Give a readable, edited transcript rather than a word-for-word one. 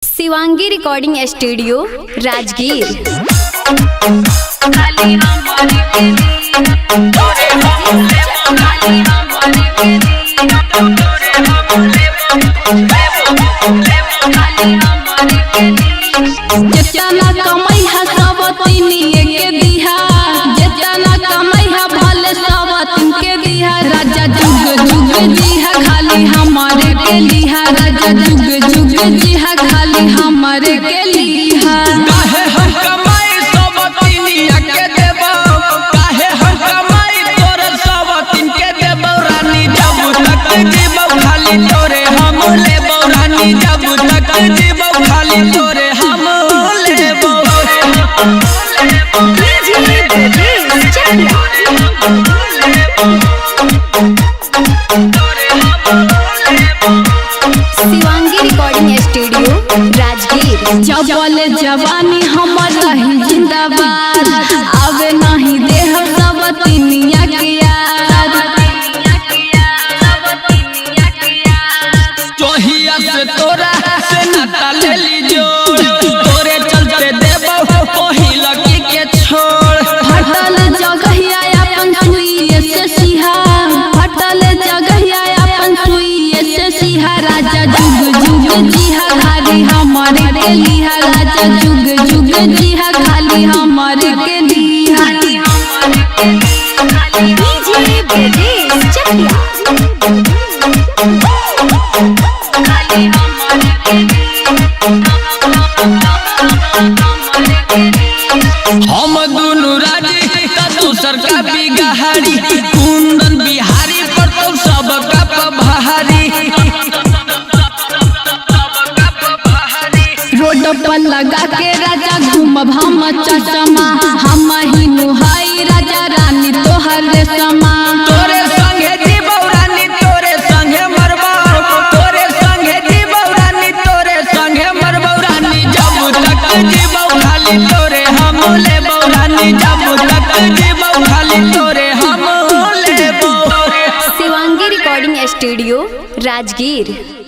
Shivangi recording studio Rajgir. जेतना कमाई है सब तीनिए के दिहा, जेतना कमाई है भले सब तीन के दिहा। राजा जुग जुग जिहा खाली हमारे के लिहा, राजा जुग जुग जिहा खाली हमारे के लिहा। काहे हम कमाई सब तीनिया के देबो, काहे हम कमाई तोरे सब तीन के देबो। रानी जब तक जीबो खाली तोरे हम लेबो, रानी जब तक जीबो खाली तोरे हम लेबो। Shivangi recording studio Rajgir. जबल जवानी हमर रही जिंदाबाद, आवे नहीं देह सब तीनिया के याद। चोहिया से तोरा से नाता ले ली जोड़, तोरे चलते देबो ओही लकी के छोड़। फटल जगहिया अपन सुइए से सिहा, फटल जगहिया अपन सुइए से सिहा। राजा जुग जुग जिहा खाली हमारे के लिहा, राजा जुग जुग जिहा खाली हमारे के लिहा। हम दुनु राजी का दूसर का बिगहारी, कुंदन बिहारी पर तो सबका पभारी। रोड पर लगा के राजा घूमब हम चचमा, हम ही नुहाई राजा रानी तोहर समा। तोरे संगे जीबो रानी तोरे संगे मरबो, तोरे संगे जीबो रानी तोरे संगे मरबो। रानी जब तक जीबो खाली तोरे हम लेबो, रानी जब तक जीबो खाली तोरे हम लेबो। Shivangi recording studio Rajgir.